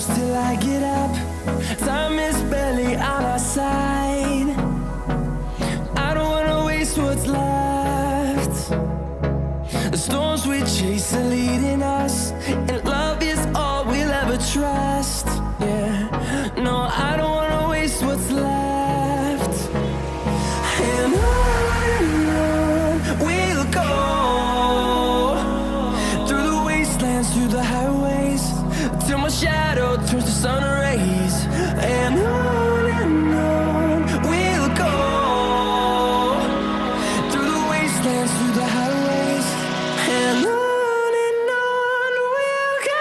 close till I get up. Time is barely on our side. I don't wanna waste what's left. The storms we chase are leading us, and love is all we'll ever trust. Yeah, no, I don't wanna waste what's left. And on we'll go, through the wastelands, through the highways, till my shadow turns to sun rays. And on we'll go, through the wastelands, through the highways, and on we'll go.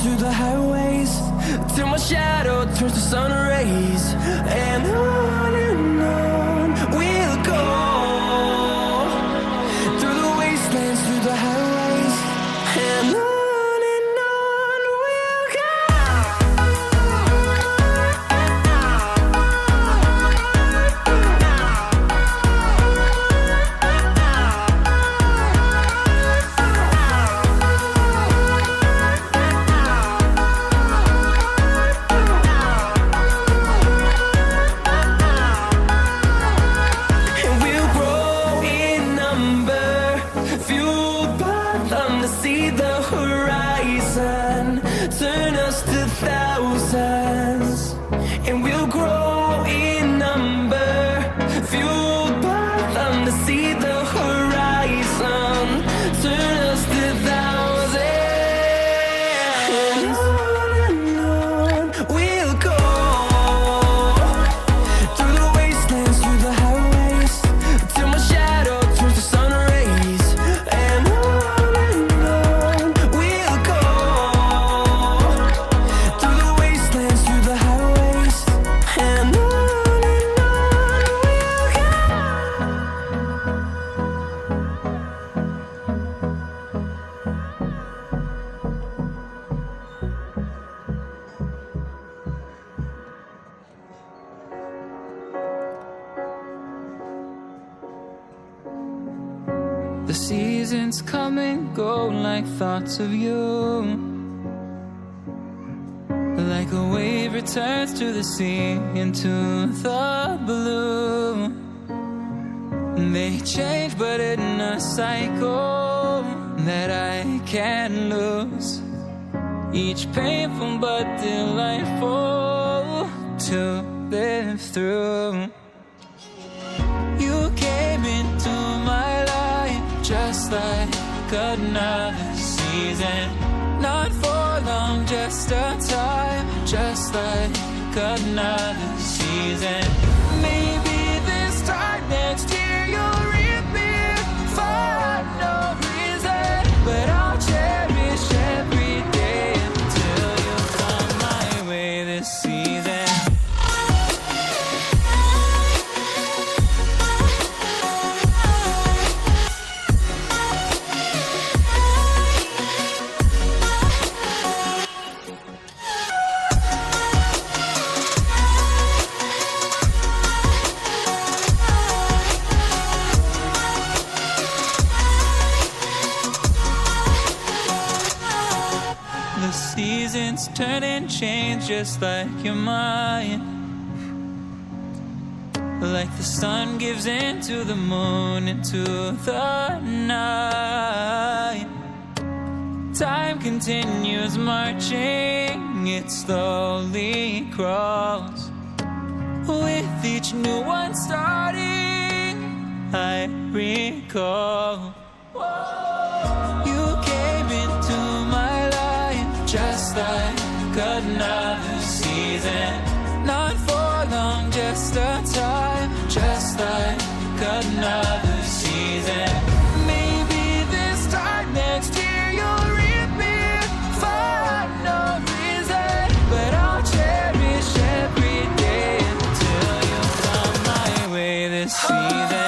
Through the highways, till my shadow turns to sun rays. And on we'll go, through the wastelands, through the highways, and on we'll go. See the horizon turn us to thousands, and we'll grow in number, fueled by them. To see the horizon turn us to thousands, and on we'll go, through the wastelands, through the highways, till my shadow turns to sun rays. And the seasons come and go like thoughts of you, like a wave returns to the sea, into the blue. They change but in a cycle that I can't lose, each painful but delightful to live through. You came into my life just like another season, not for long, just a time, just like another season. Maybe this time next year you'll reappear for no reason, but I'll cherish every day until you come my way this season. The seasons turn and change just like your mind, like the sun gives into the moon, into the night. Time continues marching, it slowly crawls with each new one starting, I recall you came into my life just like another season. Not for long, just a time, just like another season. Maybe this time next year you'll reappear for no reason, but I'll cherish every day until you come my way this season.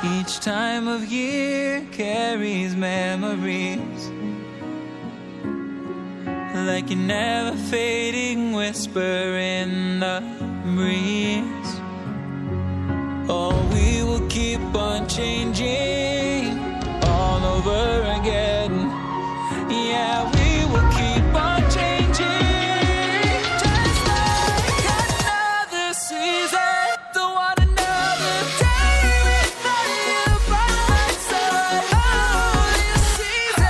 Each time of year carries memories, like a never fading whisper in the breeze. Oh, we will keep on changing all over again. Yeah, we will keep on changing, just like another season. Don't want another day without you by my side. Oh, this season.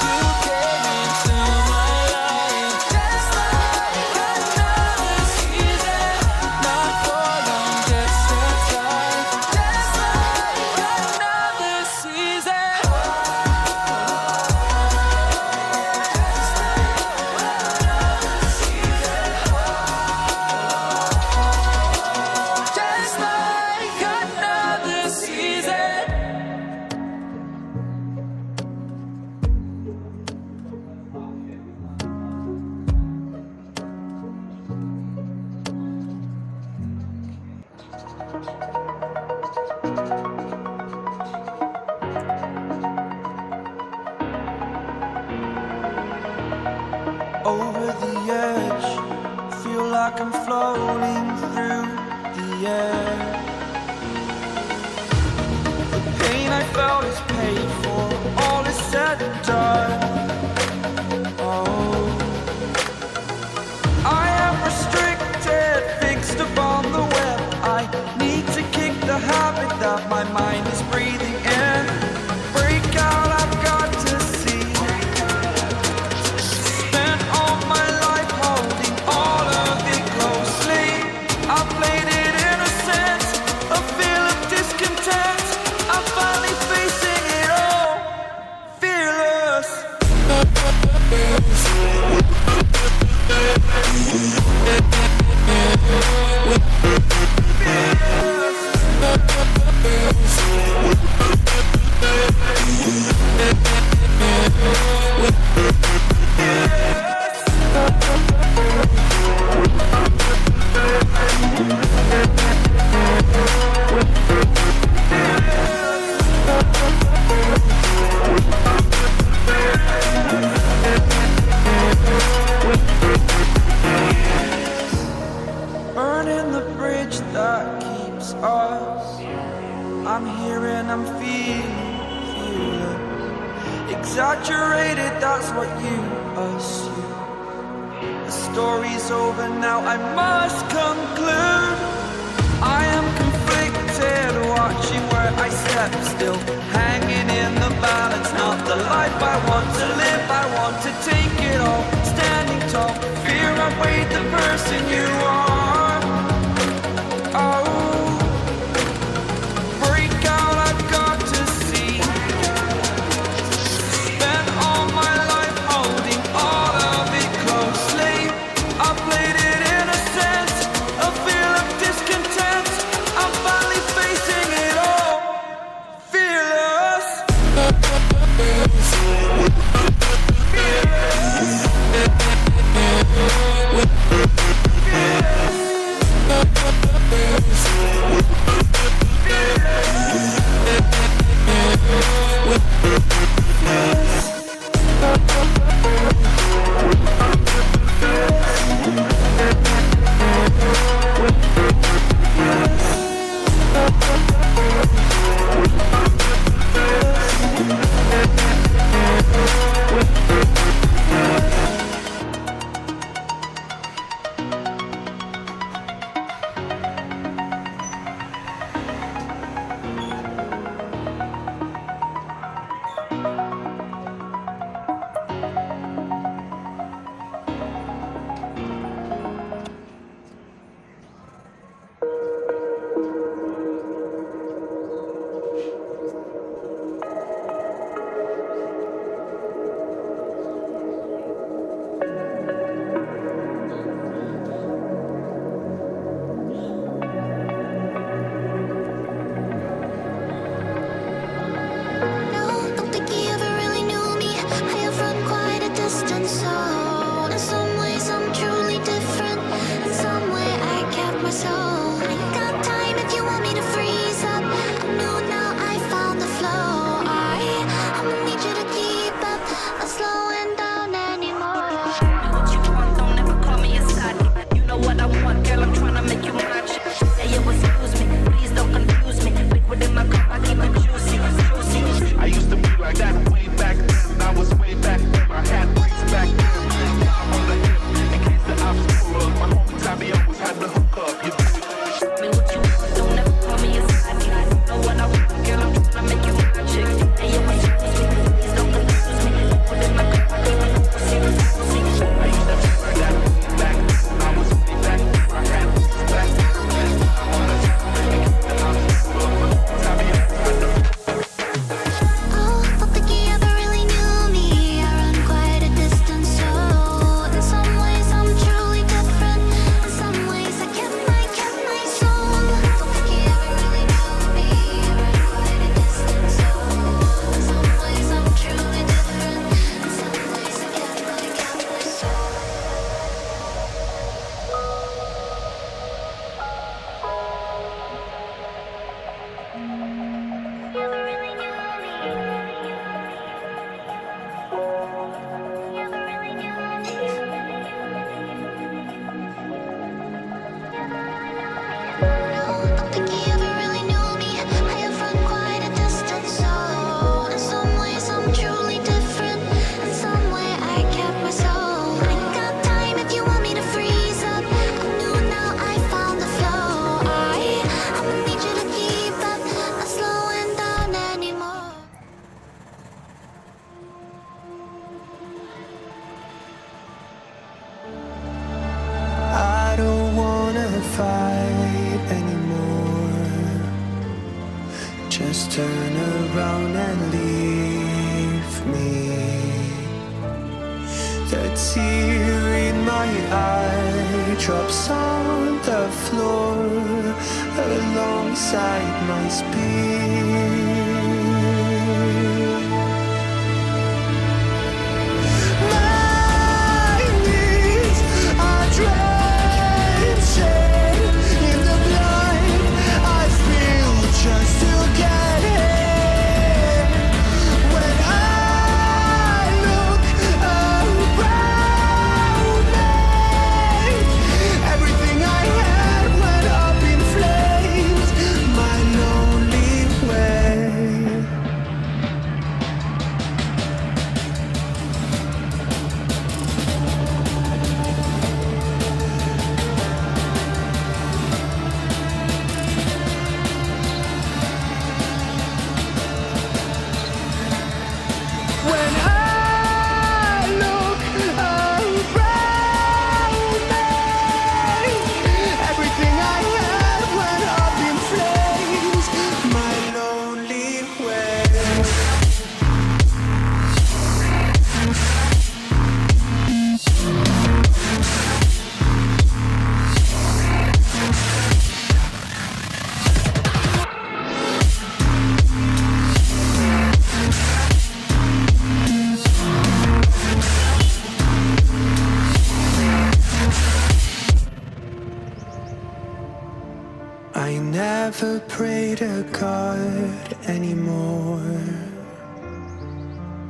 You came into my life just like another season. Not for long, just a time, just like another season. Just like another season. Over the edge, feel like I'm floating through the air. The pain I felt is paid for, all is said and done. Oh, I am restricted, fixed upon the web. I need to kick the habit that my mind is breathing in. Break out, I've got to see. Spent all my life holding all of it closely. I played it innocent, a feel of discontent. I'm finally facing it all, fearless. Burning the bridge that keeps us. I'm here and I'm feeling exaggerated, that's what you assume. The story's over now, I must conclude. I am conflicted, watching where I step still, hanging in the balance. Not the life I want to live, I want to take it all. Standing tall, fear I've weighed the person you are. Oh, break out, I've got to see. Spent all my life holding all of it closely. I played it innocent, a feel of discontent. I'm finally facing it all, fearless. just turn around and leave me. The tear in my eye drops on the floor alongside my speed. My knees are drenching in the blood I spill just to get in. When I look around me, everything I had went up in flames. My lonely way. When I look around me, everything I had went up in flames. My lonely way. I never pray to God anymore.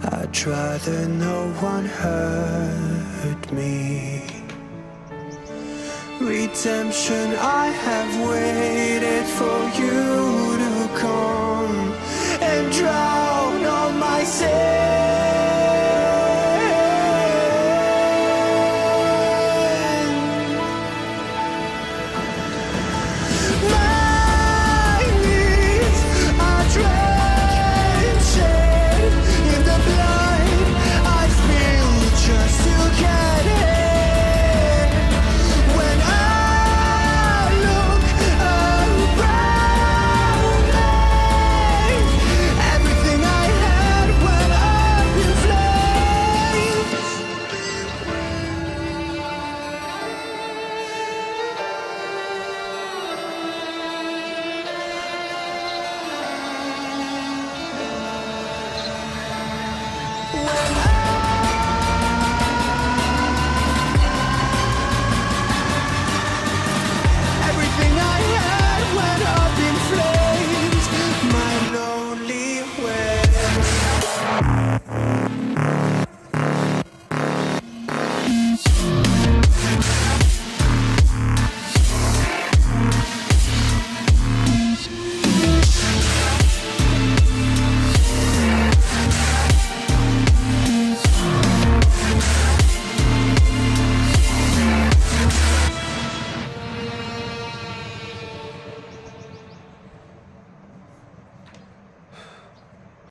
I'd rather no one hurt me. Redemption, I have waited for you to come and drown all my sin. My knees are drenching in the blood I spill just to get in. When I look around me, everything I had went up in flames. When